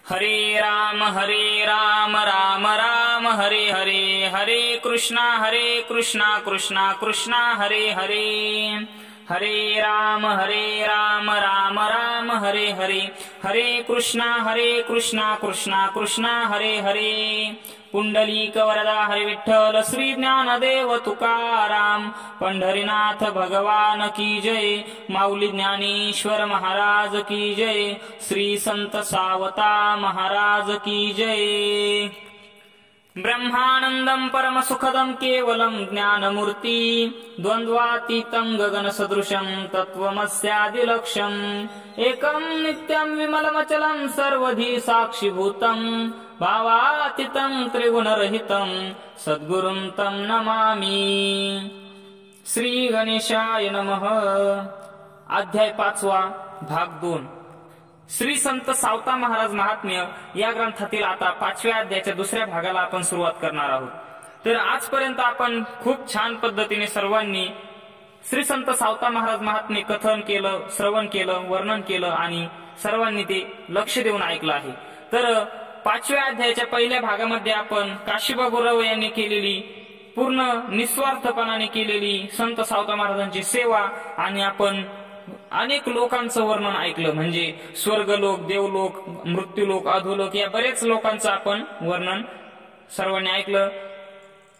हरे राम राम राम हरे हरे, हरे कृष्णा कृष्णा कृष्णा हरे हरे। हरे राम राम राम हरे हरे, हरे कृष्णा कृष्णा कृष्णा हरे हरे। पुंडलीक वरदा हरे विठ्ठल श्री ज्ञानदेव तुकाराम, पंढरीनाथ भगवान की जय, माऊली ज्ञानेश्वर महाराज की जय, श्री संत सावता महाराज की जय। ब्रह्मानंदं परम सुखदं केवलं ज्ञानमूर्ति, द्वंद्वातीतं गगन सदृशं तत्वमस्यादिलक्ष्यम्, एकं नित्यं विमलमचलं सर्वधी साक्षिभूतं, भावातीतं त्रिगुणरहितं सद्गुरुं तं नमामि। श्री गणेशाय नमः। अध्याय 5 भाग 2। श्री संत सावता महाराज महात्म्य या ग्रंथातील आता 5व्या अध्यायाच्या 2ऱ्या भागाला आपण सुरुवात करणार आहोत। तर आजपर्यंत आपण खूप छान पद्धतीने सर्वांनी श्री संत सावता महाराज महात्म्य कथन केलं, श्रवण केलं, वर्णन केलं आणि सर्वांनी ते लक्ष देऊन ऐकलं आहे। तर 5व्या अध्यायाच्या पहिल्या भागामध्ये आपण काशीबा गुरव यांनी केलेली पूर्ण निस्वार्थपणाने केलेली संत सावता महाराजांची सेवा आणि आपण अनेक लोकांचं वर्णन ऐकलं, म्हणजे स्वर्गलोक, देवलोक, मृत्यूलोक, अधोलोक या बरेच लोकांचं आपण वर्णन सर्वांनी ऐकलं।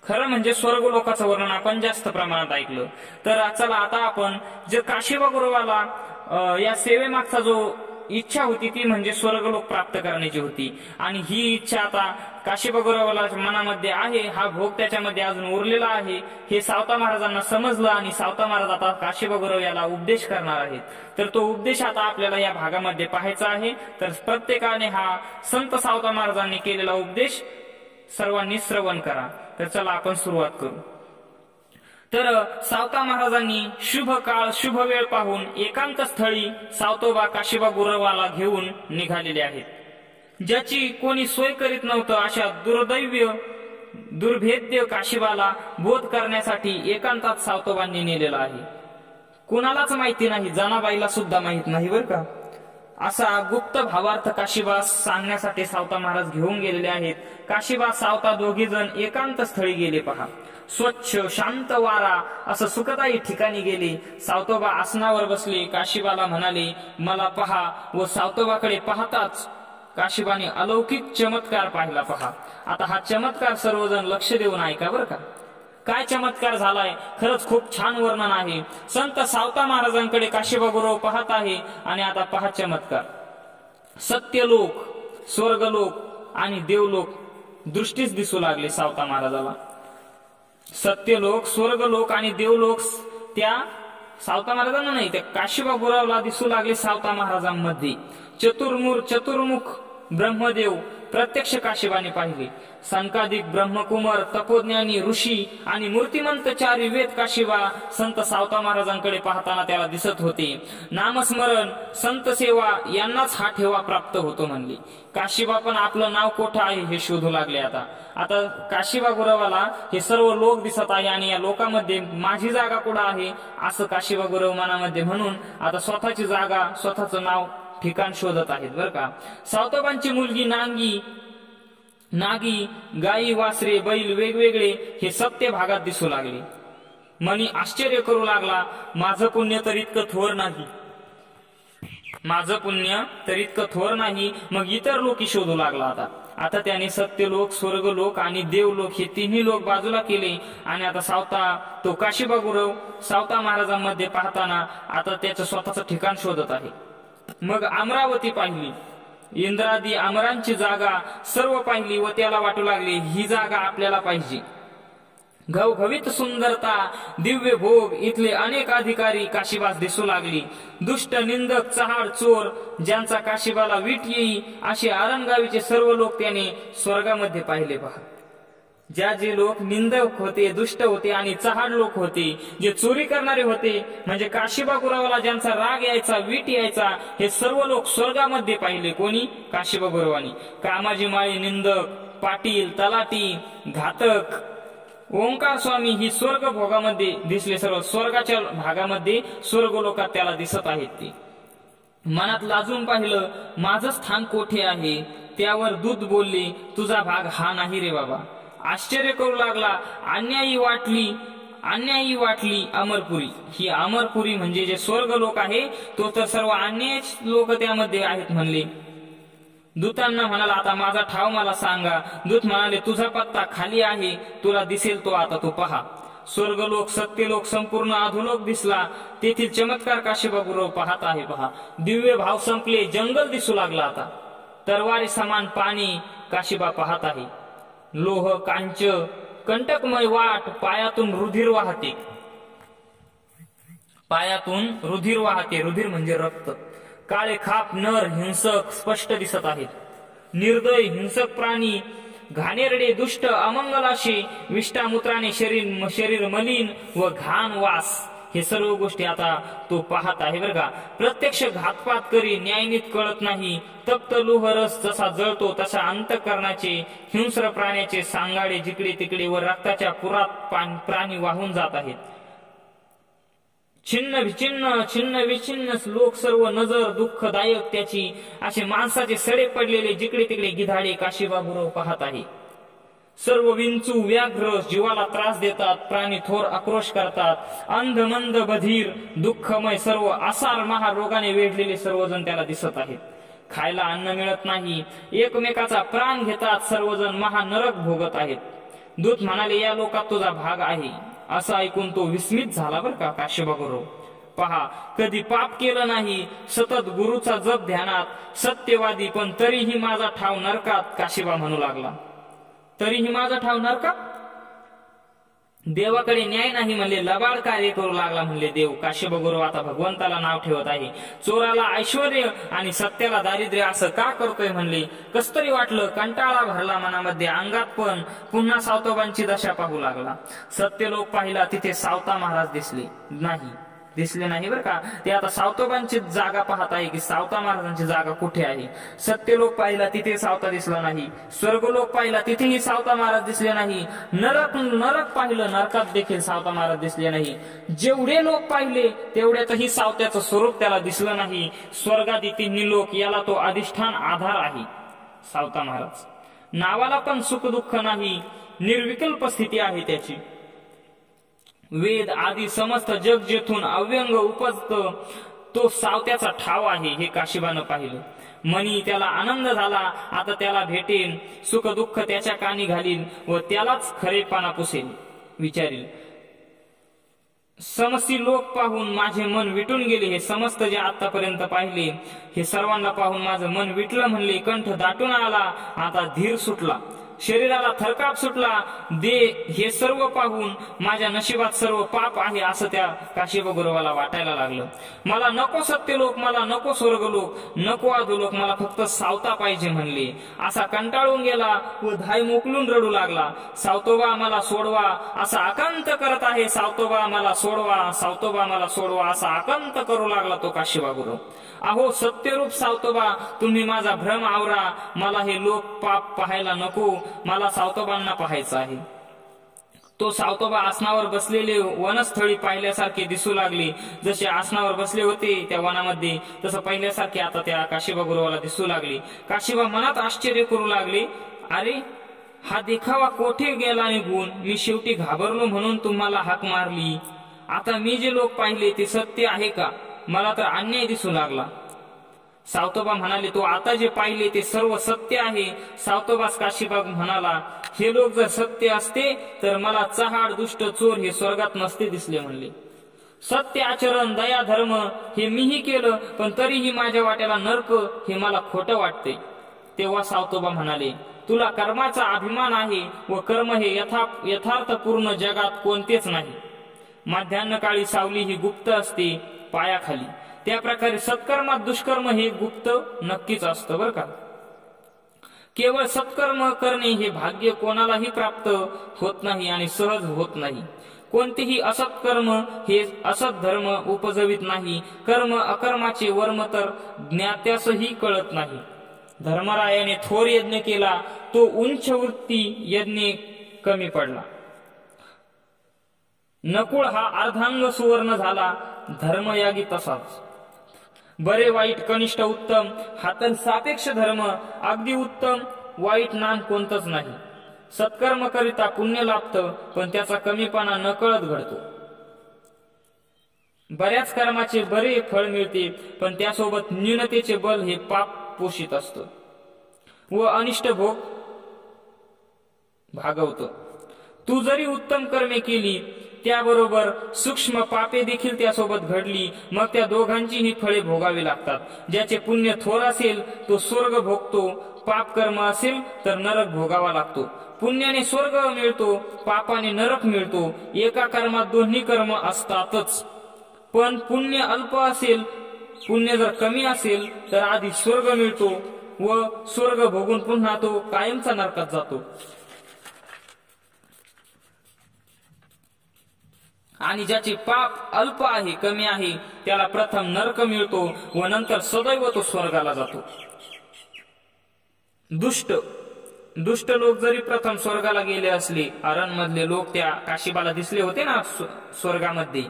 खरं म्हणजे स्वर्गलोकाचं वर्णन आपण जास्त प्रमाणात ऐकलं। तर चला आता आपण जे काशीबा गुरुवाला या सेवेमागचा जो इच्छा होती ती म्हणजे स्वर्गलोक प्राप्त करण्याची होती, आणि ही इच्छा आता काशीबा गुरुवाला मनामध्ये आहे, हा भोग त्याच्यामध्ये अजून उरलेला आहे, हे सावता महाराजांना समजलं आणि सावता महाराज आता काशीबा गुरव याला उपदेश करणार आहेत। तर तो उपदेश आता आपल्याला या भागामध्ये पाहायचा आहे। तर प्रत्येकाने हा संत सावता महाराजांनी केलेला उपदेश सर्वांनी श्रवण करा। तर चला आपण सुरुवात करू। तर सावता महाराजांनी शुभ काळ शुभ वेळ पाहून एकांत स्थळी सावतोबा काशीबा गुरवाला घेऊन निघालेले आहेत। ज्याची कोणी सोय करीत नव्हतं अशा दुर्दैव्य दुर्भेद्य काशीबाला बोध करण्यासाठी एकांतात सावतोबांनी नेलेला आहे। कोणालाच माहिती नाही, जनाबाईला सुद्धा माहित नाही बरं का। असा गुप्त भावार्थ काशीबा सांगण्यासाठी सावता महाराज घेऊन गेलेले आहेत। काशीबा सावता दोघी जण एकांत स्थळी गेले पहा। स्वच्छ शांत वारा असं सुखदायी ठिकाणी गेले। सावतोबा आसनावर बसले, काशीबाला म्हणाले मला पहा, व सावतोबाकडे पाहताच काशीबाने अलौकिक चमत्कार पाहिला पहा। आता हा चमत्कार सर्वजण लक्ष देऊन ऐका बरं का। काय चमत्कार झालाय, खरंच खूप छान वर्णन आहे। संत सावता महाराजांकडे काशीबा गुरव पाहत आहे आणि आता पहा चमत्कार। सत्यलोक, स्वर्गलोक आणि देवलोक दृष्टीस दिसू लागले सावता महाराजाला। सत्यलोक, स्वर्गलोक आणि देवलोक त्या सावता महाराजांना नाही, त्या काशीबा गुरवला दिसू लागले सावता महाराजांमध्ये। चतुर्मुख ब्रह्मदेव प्रत्यक्ष काशीबाने पाहिले। संकादिक ब्रह्मकुमार, तपोज्ञानी ऋषी आणि मूर्तिमंत चारी वेद काशीबा संत सावता महाराजांकडे पाहताना त्याला दिसत होते। नामस्मरण, संत सेवा यांनाच हा ठेवा प्राप्त होतो म्हणले। काशीबा पण आपलं नाव कोठं आहे हे शोधू लागले। आता काशीबा गुरवाला हे सर्व लोक दिसत आहे आणि या लोकांमध्ये माझी जागा कुठं आहे असं काशीबा गुरव मनामध्ये म्हणून आता स्वतःची जागा, स्वतःचं नाव, ठिकाण शोधत आहेत बरं का। सावतोबांची मुलगी नागी, गाई, वासरे, बैल वेगवेगळे हे सत्य भागात दिसू लागले। मनी आश्चर्य करू लागला, माझं पुण्य तर इतकं थोर नाही, माझं पुण्य तर इतकं थोर नाही। मग इतर लोक शोधू लागला। आता त्याने सत्यलोक, स्वर्गलोक आणि देवलोक हे तिन्ही लोक बाजूला केले आणि आता सावता तो काशीबा गुरव सावता महाराजांमध्ये पाहताना आता त्याचं स्वतःचं ठिकाण शोधत आहे। मग अमरावती पाहिली, इंद्रादी अमरांची जागा सर्व पाहिली व त्याला वाटू लागले ही जागा आपल्याला पाहिजे। घवघवीत सुंदरता, दिव्य भोग, इथले अनेक अधिकारी काशीबास दिसू लागली। दुष्ट, निंदक, चहाड, चोर ज्यांचा काशीबाला वीट येई असे आरणगावीचे सर्व लोक त्याने स्वर्गामध्ये पाहिले पहा। जे लोक निंदक होते, दुष्ट होते आणि चहाड लोक होते, जे चोरी करणारे होते, म्हणजे काशीबा गुरवाला ज्यांचा राग यायचा, वीट यायचा, हे सर्व लोक स्वर्गामध्ये पाहिले। कोणी? काशीबा गुरवानी। कामाजी माळी, निंदक, पाटील, तलाटी, घातक, ओंकार स्वामी ही स्वर्ग भोगामध्ये दिसले। सर्व स्वर्गाच्या भागामध्ये स्वर्गलोकात त्याला दिसत आहेत ते। मनात लाजून पाहिलं, माझं स्थान कोठे आहे, त्यावर दूत बोलले, तुझा भाग हा नाही रे बाबा. आश्चर्य करू लागला. अन्यायी वाटली अमरपुरी. ही अमरपुरी म्हणजे जे स्वर्ग लोक आहे तो तर सर्व अन्याय लोक त्यामध्ये आहेत म्हणले. दूतांना म्हणाला, आता माझा ठाव मला सांगा. दूत म्हणाले, तुझा पत्ता खाली आहे, तुला दिसेल तो आता तू पहा. स्वर्गलोक, सत्यलोक, संपूर्ण अधोलोक दिसला. तेथील चमत्कार काशीबाबूराव पाहत आहे. पहा, दिव्य भाव संपले, जंगल दिसू लागला. आता तरवारी समान पाणी काशीबा पाहत आहे. लोह कांच कंटकमय वाट, पायातून रुधिर वाहते. रुधिर म्हणजे रक्त. काळे खाप नर हिंसक स्पष्ट दिसत आहेत. निर्दय हिंसक प्राणी, घाणेरडे दुष्ट अमंगलाशे, विष्टामूत्राने शरीर मलिन व घाण वास, हे सर्व गोष्टी आता तो पाहत आहे बरं का. प्रत्यक्ष घातपात करी, न्यायनीत कळत नाही. तप्त लोहरस जसा जळतो तसा अंतःकरणाचे हिंस्र प्राण्याचे सांगाडे जिकडे तिकडे व रक्ताच्या पुरात प्राणी वाहून जात आहेत. छिन्न विच्छिन्न लोक सर्व नजर दुःखदायक त्याची. असे माणसाचे सडे पडलेले जिकडे तिकडे गिधाडे काशीबाबूराव पाहत आहे. सर्व विंचू व्याघ्र जीवाला त्रास देतात. प्राणी थोर आक्रोश करतात. अंध मंद बधीर दुःखमय सर्व आसार महारोगाने वेढलेले सर्वजण त्याला दिसत आहेत. खायला अन्न मिळत नाही. एकमेकाचा प्राण घेतात. सर्वजण महानरक भोगत आहेत. दूत म्हणाले, या लोकात तुझा भाग आहे. असं ऐकून तो विस्मित झाला बरं का काशीबाबूराव. पहा, कधी पाप केलं नाही, सतत गुरुचा जप ध्यानात, सत्यवादी, पण तरीही माझा ठाव नरकात. काशीबा म्हणू लागला, तरीही माझा ठाव नरकात. देवाकडे न्याय नाही म्हणले, लबाड कार्य करू लागला म्हणले देव. काशीबाबूराव आता भगवंताला नाव ठेवत आहे. चोराला ऐश्वर्य आणि सत्याला दारिद्र्य असं का करतोय म्हणले. कस्तरी वाटलं, कंटाळा भरला मनामध्ये. अंगात पण पुन्हा सावतोबांची दशा पाहू लागला. सत्यलोक पाहिला, तिथे सावता महाराज दिसले नाही बरं का. ते आता सावतोबांची जागा पाहत आहे की सावता महाराजांची जागा कुठे आहे. सत्यलोक पाहिला, तिथे सावता दिसला नाही. स्वर्गलोक पाहिला, तिथेही सावता महाराज दिसले नाही. नरक पाहिलं, नरकात देखील सावता महाराज दिसले नाही. जेवढे लोक पाहिले तेवढ्यातही सावत्याचं स्वरूप त्याला दिसलं नाही. स्वर्गादी तिन्ही लोक, याला तो अधिष्ठान आधार आहे सावता महाराज. नावाला पण सुख दुःख नाही, निर्विकल्प स्थिती आहे त्याची. वेद आदी समस्त जग जेथून अव्यंग उपजत तो सावत्याचा ठाव आहे, हे काशीबानं पाहिलं. मनी त्याला आनंद झाला. आता त्याला भेटेन, सुख दुःख त्याच्या कानी घालील व त्यालाच खरेपणा पुसेल, विचारील. समस्ती लोक पाहून माझे मन विटून गेले. हे समस्त जे आतापर्यंत पाहिले, हे सर्वांना पाहून माझं मन विटलं म्हणले. कंठ दाटून आला, आता धीर सुटला, शरीराला थरकाप सुटला. हे सर्व पाहून माझ्या नशिबात सर्व पाप आहे असं त्या काशीबाबूरावाला वाटायला लागलं. मला नको सत्यलोक, मला नको स्वर्गलोक, नको अधोलोक, मला फक्त सावता पाहिजे म्हणले. असा कंटाळून गेला व धाय मोकलून रडू लागला. सावतोबा मला सोडवा, असा आकांत करत आहे. सावतोबा मला सोडवा, सावतोबा मला सोडवा, असा आकांत करू लागला तो काशीबाबूराव. अहो सत्यरूप सावतोबा, तुम्ही माझा भ्रम आवरा. मला हे लोक पाप पाहायला नको, मला सावतोबांना पाहायचं आहे. तो सावतोबा आसनावर बसलेले वनस्थळी पाहिल्यासारखे दिसू लागले. जसे आसनावर बसले होते त्या वनामध्ये, तसं पाहिल्यासारखे आता त्या काशीबाबूरावाला दिसू लागले. काशीबा मनात आश्चर्य करू लागले, अरे हा देखावा कोठे गेला निघून. मी शेवटी घाबरलो म्हणून तुम्हाला हाक मारली. आता मी जे लोक पाहिले ते सत्य आहे का. मला तर अन्याय दिसू लागला. सावतोबा म्हणाले, तो आता जे पाहिले ते सर्व सत्य आहे. सावतोबास काशीबाग म्हणाला, हे लोक जर सत्य असते तर मला चहाड दुष्ट चोर हे स्वर्गात नसते दिसले म्हणले. सत्य आचरण दया धर्म हे मीही केलं, पण तरीही माझ्या वाट्याला नरक हे मला खोटं वाटते. तेव्हा सावतोबा म्हणाले, तुला कर्माचा अभिमान आहे व कर्म हे यथार्थपूर्ण जगात कोणतेच नाही. माध्यान्ह काळी सावली ही गुप्त असते पायाखाली. त्या प्रकारे सत्कर्मात दुष्कर्म हे गुप्त नक्कीच असतं बरं का. केवळ सत्कर्म करणे हे भाग्य कोणालाही प्राप्त होत नाही आणि सहज होत नाही. कोणतेही असत्कर्म हे असत धर्म उपजवित नाही. कर्म अकर्माचे वर्म तर ज्ञात्यासही कळत नाही. धर्मरायाने थोर यज्ञ केला, तो उंच वृत्ती यज्ञ कमी पडला. नकुळ हा अर्धांग सुवर्ण झाला, धर्मयागी तसाच. बरे वाईट कनिष्ठ उत्तम हा तर सापेक्ष धर्म, अगदी उत्तम वाईट नाम कोणतंच नाही. सत्कर्म करिता पुण्य लाभतं, पण त्याचा कमीपणा नकळत घडतो. बऱ्याच कर्माचे बरे फळ मिळते, पण त्यासोबत न्यूनतेचे बल हे पाप पोषित असतं व अनिष्ट भोग भागवतं. तू जरी उत्तम कर्मे केली, त्याबरोबर सूक्ष्म पापे देखील त्यासोबत घडली, मग त्या दोघांचीही फळे भोगावी लागतात. ज्याचे पुण्य थोर असेल तो स्वर्ग भोगतो, पाप कर्म असेल तर नरक भोगावा लागतो. पुण्याने स्वर्ग मिळतो, पापाने नरक मिळतो. एका कर्मात दोन्ही कर्म असतातच, पण पुण्य अल्प असेल, पुण्य जर कमी असेल तर आधी स्वर्ग मिळतो व स्वर्ग भोगून पुन्हा तो कायमचा नरकात जातो. आणि ज्याचे पाप अल्प आहे, कमी आहे, त्याला प्रथम नरक मिळतो व नंतर सदैव तो स्वर्गाला जातो. दुष्ट लोक जरी प्रथम स्वर्गाला गेले असले, अरणमधले लोक त्या काशीबाला दिसले होते ना स्वर्गामध्ये,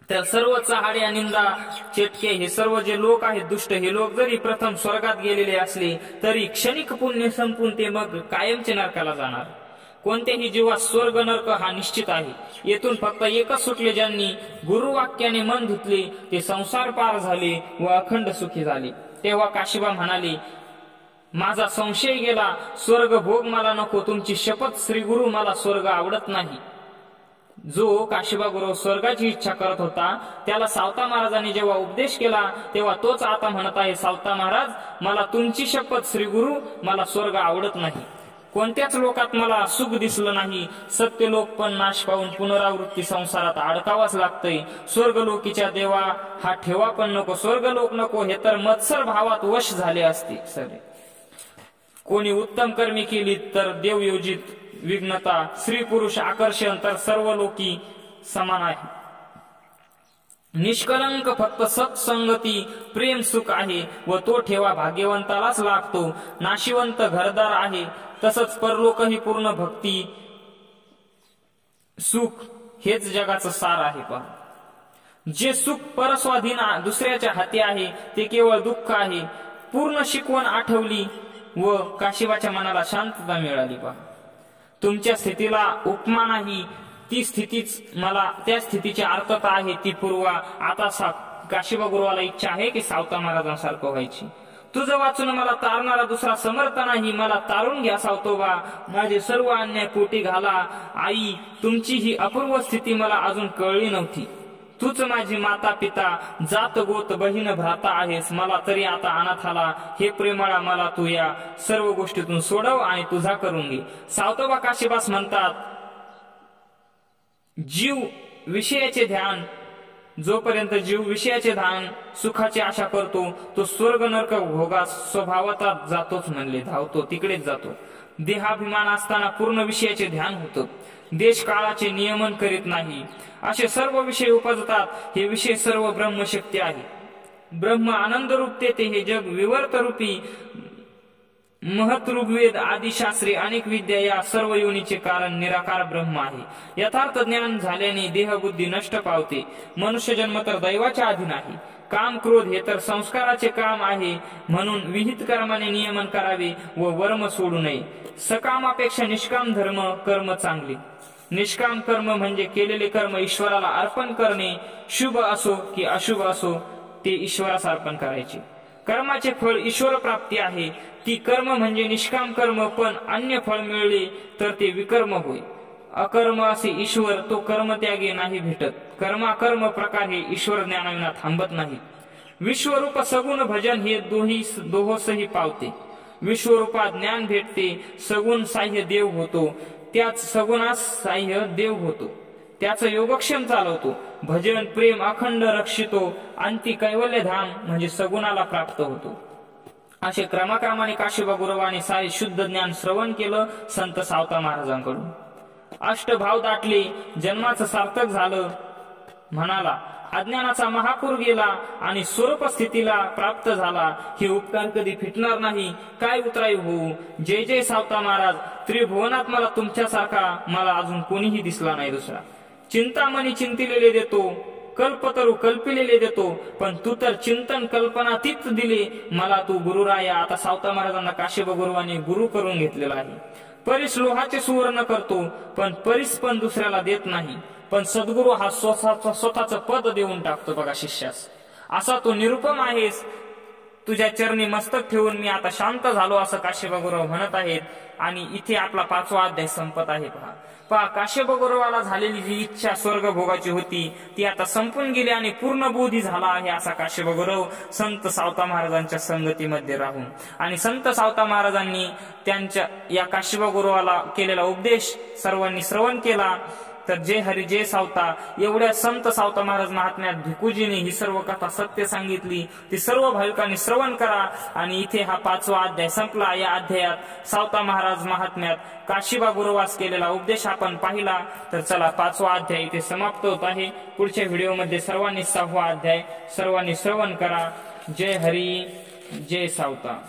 तर सर्व चहाड्या, निंदा, चेटके हे सर्व जे लोक आहेत दुष्ट, हे लोक जरी प्रथम स्वर्गात गेलेले असले तरी क्षणिक पुण्य संपून ते मग कायमचे नरकाला जाणार. कोणत्याही जीवास स्वर्ग नरक हा निश्चित आहे. येथून फक्त एकच सुटले, ज्यांनी गुरुवाक्याने मन धुतले ते संसार पार झाले व अखंड सुखी झाले. तेव्हा काशीबा म्हणाले, माझा संशय गेला, स्वर्ग भोग मला नको, तुमची शपथ श्री गुरु, मला स्वर्ग आवडत नाही. जो काशीबा गुरु स्वर्गाची इच्छा करत होता, त्याला सावता महाराजांनी जेव्हा उपदेश केला तेव्हा तोच आता म्हणत आहे, सावता महाराज, मला तुमची शपथ श्री गुरु, मला स्वर्ग आवडत नाही. कोणत्याच लोकात मला सुख दिसलं नाही. सत्य लोक पण नाश पाहून पुनरावृत्ती संसारात अडकावाच लागतंय. स्वर्गलोकीच्या देवा हा ठेवा पण नको, स्वर्गलोक नको, हे तर मत्सर भावात वश झाले असते सगळे. कोणी उत्तम कर्मी केली तर देवयोजित विघ्नता, स्त्री पुरुष आकर्षण तर सर्व लोकी समान आहे. निष्कलंक फक्त सत्संगती प्रेम सुख आहे व तो ठेवा भाग्यवंतालाच लागतो. नाशिवंत घरदार आहे, तसंच परलोकही पूर्ण भक्ती सुख हेच जगाचं सार आहे. पहा, जे सुख परस्वाधीन दुसऱ्याच्या हाती आहे ते केवळ दुःख आहे. पूर्ण शिकवण आठवली व काशीबाच्या मनाला शांतता मिळाली. पहा, तुमच्या स्थितीला उपमा नाही, ती स्थितीच मला, त्या स्थितीची अर्थता आहे ती पूर्वा. आता काशीबा गुरुवाला इच्छा आहे की सावता महाराजांसारखं व्हायची. तुझं वाचून मला तारणारा दुसरा समर्थ नाही, मला तारून घ्या सावतोबा, माझे सर्व अन्याय पोटी घाला. आई, तुमची ही अपूर्व स्थिती मला अजून कळली नव्हती. तूच माझी माता पिता, जात गोत बहीण भ्राता आहेस, मला तरी आता अनाथ आला. हे प्रेमळा, मला तू या सर्व गोष्टीतून सोडव आणि तुझा करून घे. सावतोबा काशीबास म्हणतात, जीव विषयाचे ध्यान, जोपर्यंत जीव विषयाचे ध्यान सुखाची आशा करतो, तो स्वर्ग नरक भोगास स्वभावात जातोच म्हणले, धावतो, तिकडेच जातो. देहाभिमान असताना पूर्ण विषयाचे ध्यान होतं. देश काळाचे नियमन करीत नाही. असे सर्व विषय उपजतात. हे विषय सर्व ब्रह्मशक्ती आहे. ब्रह्म आनंद रूप तेथे हे जग विवर्त रूपी महत ऋग्वेद आदिशास्त्री अनेक विद्या या सर्व योनीचे कारण निराकार ब्रह्म आहे. यथार्थ ज्ञान झाल्याने देहबुद्धी नष्ट पावते. मनुष्य जन्म तर दैवाच्या अधीन आहे. काम क्रोध हे तर संस्काराचे काम आहे, म्हणून विहित कर्माने नियमन करावे व वर्म सोडू नये. सकामापेक्षा निष्काम धर्म कर्म चांगले. निष्काम कर्म म्हणजे केलेले कर्म ईश्वराला अर्पण करणे. शुभ असो की अशुभ असो ते ईश्वरास अर्पण करायचे. कर्माचे फळ ईश्वर प्राप्ती आहे. ती कर्म म्हणजे निष्काम कर्म, पण अन्य फळ मिळले तर ते विकर्म होय. अकर्म असे ईश्वर, तो कर्मत्यागी नाही भेटत. कर्माकर्म प्रकार हे ईश्वर ज्ञानाविना थांबत नाही. विश्वरूप सगुण भजन हे दोहोसही पावते. विश्वरूपात ज्ञान भेटते, सगुण साह्य देव होतो, त्याच सगुणास साह्य देव होतो, त्याचं योगक्षेम चालवतो. भजन प्रेम अखंड रक्षितो, अंती कैवल्य धाम म्हणजे सगुणाला प्राप्त होतो. असे क्रमाक्रमाने काशीबा गुरुवाने सारे शुद्ध ज्ञान श्रवण केलं संत सावता महाराजांकडून. अष्टभाव दाटले, जन्माचं सार्थक झालं. म्हणाला, अज्ञानाचा महापूर गेला आणि स्वरूप स्थितीला प्राप्त झाला. हे उपकार कधी फिटणार नाही, काय उतराई होऊ. जय जय सावता महाराज. त्रिभुवनात मला तुमच्यासारखा मला अजून कोणीही दिसला नाही दुसरा. चिंतामणी चिंतिलेले देतो, कल्पतरू कल्पिलेले देतो, पण तू तर चिंतन कल्पनातीत दिले मला तू गुरुराया. आता सावता महाराजांना काशीब गुरुवांनी गुरु करून घेतलेला आहे. परीस लोहाचे सुवर्ण करतो, पण परीस पण दुसऱ्याला देत नाही. पण सद्गुरु हा स्वतःचं पद देऊन टाकतो बघा शिष्यास. असा तो निरुपम आहेस, तुझ्या चरणी मस्तक ठेवून मी आता शांत झालो असं काशीब गुरु म्हणत आहेत. आणि इथे आपला 5वा अध्याय संपत आहे. पहा काशीब गुरुवाला झालेली जी इच्छा स्वर्ग भोगाची होती ती आता संपून गेली आणि पूर्ण बोधी झाला आहे असा काशीब गुरु संत सावता महाराजांच्या संगतीमध्ये राहून. आणि संत सावता महाराजांनी त्यांच्या या काशीब गुरुवाला केलेला उपदेश सर्वांनी श्रवण केला. तर जय हरी जय सावता एवढ्या संत सावता महाराज महात्म्यात भिकुजीने ही सर्व कथा सत्य सांगितली. ती सर्व भाविकांनी श्रवण करा. आणि इथे हा 5वा अध्याय संपला. या अध्यायात सावता महाराज महात्म्यात काशीबा गुरुवास केलेला उपदेश आपण पाहिला. तर चला 5वा अध्याय इथे समाप्त होत आहे. पुढच्या व्हिडिओमध्ये सर्वांनी 6वा अध्याय सर्वांनी श्रवण करा. जय हरी जय सावता.